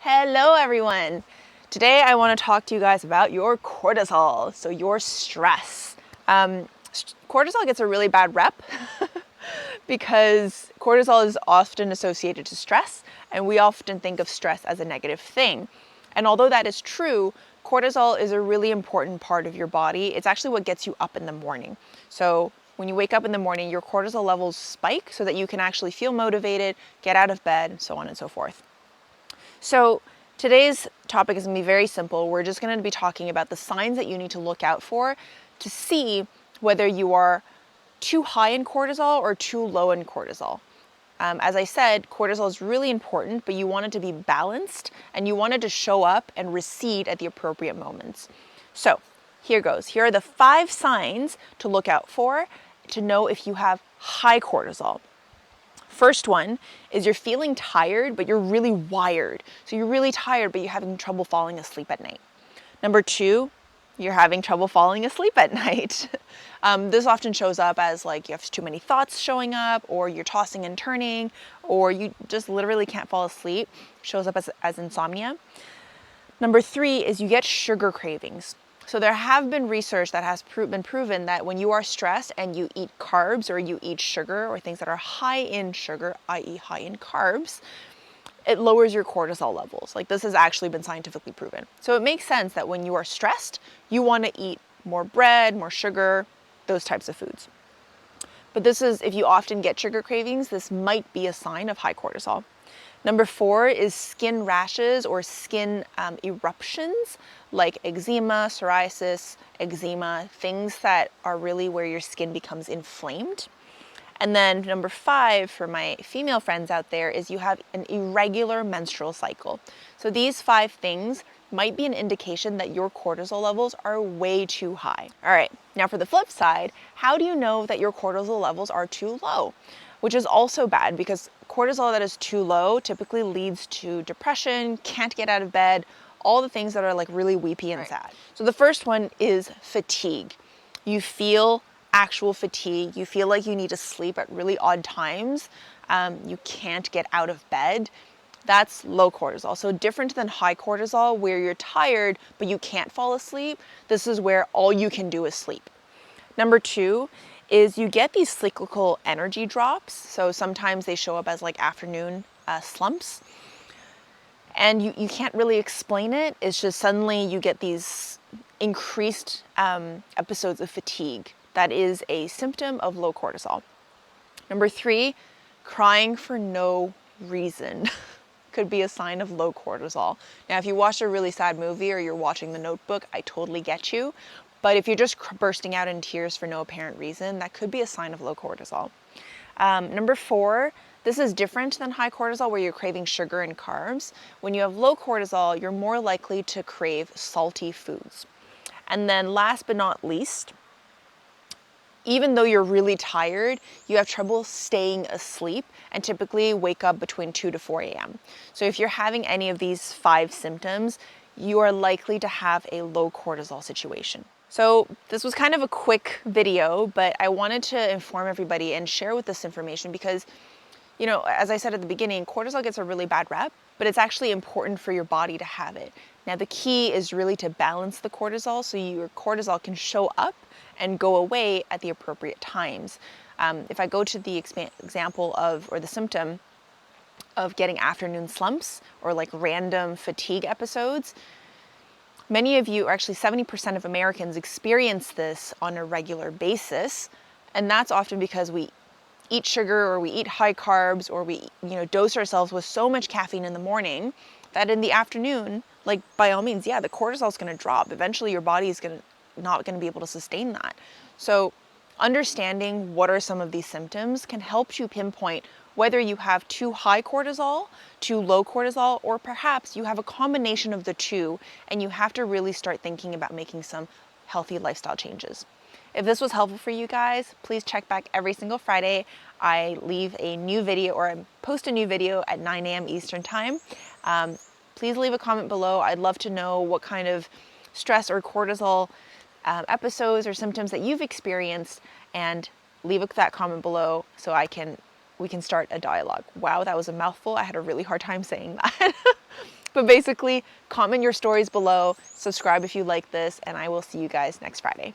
Hello everyone! Today I want to talk to you guys about your cortisol, so your stress. Cortisol gets a really bad rep because cortisol is often associated to stress, and we often think of stress as a negative thing. And although that is true, cortisol is a really important part of your body. It's actually what gets you up in the morning. So when you wake up in the morning, your cortisol levels spike so that you can actually feel motivated, get out of bed, so on and so forth. So today's topic is going to be very simple. We're just going to be talking about the signs that you need to look out for to see whether you are too high in cortisol or too low in cortisol. As I said, cortisol is really important, but you want it to be balanced and you want it to show up and recede at the appropriate moments. So here goes. Here are the 5 signs to look out for to know if you have high cortisol. First one is you're feeling tired, but you're really wired. So you're really tired, but you're having trouble falling asleep at night. Number 2, you're having trouble falling asleep at night. This often shows up as like you have too many thoughts showing up, or you're tossing and turning, or you just literally can't fall asleep. Shows up as insomnia. Number 3 is you get sugar cravings. So there have been research that has been proven that when you are stressed and you eat carbs or you eat sugar or things that are high in sugar, i.e. high in carbs, it lowers your cortisol levels. Like this has actually been scientifically proven. So it makes sense that when you are stressed, you want to eat more bread, more sugar, those types of foods. But this is, if you often get sugar cravings, this might be a sign of high cortisol. Number 4 is skin rashes or skin eruptions like eczema, psoriasis, eczema, things that are really where your skin becomes inflamed. And then number 5 for my female friends out there is you have an irregular menstrual cycle. So these 5 things might be an indication that your cortisol levels are way too high. All right, now for the flip side, how do you know that your cortisol levels are too low? Which is also bad because cortisol that is too low typically leads to depression, can't get out of bed, all the things that are like really weepy and sad. So the first one is fatigue. You feel actual fatigue. You feel like you need to sleep at really odd times. You can't get out of bed. That's low cortisol. So different than high cortisol where you're tired but you can't fall asleep. This is where all you can do is sleep. Number 2 is you get these cyclical energy drops. So sometimes they show up as like afternoon slumps. And you can't really explain it. It's just suddenly you get these increased episodes of fatigue. That is a symptom of low cortisol. Number 3, crying for no reason could be a sign of low cortisol. Now, if you watch a really sad movie or you're watching The Notebook, I totally get you. But if you're just bursting out in tears for no apparent reason, that could be a sign of low cortisol. Number 4, this is different than high cortisol where you're craving sugar and carbs. When you have low cortisol, you're more likely to crave salty foods. And then last but not least, even though you're really tired, you have trouble staying asleep and typically wake up between 2 to 4 a.m. So if you're having any of these 5 symptoms, you are likely to have a low cortisol situation. So this was kind of a quick video, but I wanted to inform everybody and share with this information because, you know, as I said at the beginning, cortisol gets a really bad rep, but it's actually important for your body to have it. Now the key is really to balance the cortisol so your cortisol can show up and go away at the appropriate times. If I go to the example of, or the symptom of getting afternoon slumps or like random fatigue episodes, many of you, or actually 70% of Americans experience this on a regular basis. And that's often because we eat sugar or we eat high carbs or we, dose ourselves with so much caffeine in the morning that in the afternoon, like by all means, yeah, the cortisol is going to drop. Eventually your body is not going to be able to sustain that. So understanding what are some of these symptoms can help you pinpoint whether you have too high cortisol, too low cortisol, or perhaps you have a combination of the two and you have to really start thinking about making some healthy lifestyle changes. If this was helpful for you guys, please check back every single Friday. I leave a new video or I post a new video at 9 a.m. Eastern time. Please leave a comment below. I'd love to know what kind of stress or cortisol episodes or symptoms that you've experienced, and leave that comment below so we can start a dialogue. Wow, that was a mouthful. I had a really hard time saying that. But basically, comment your stories below, subscribe if you like this, and I will see you guys next Friday.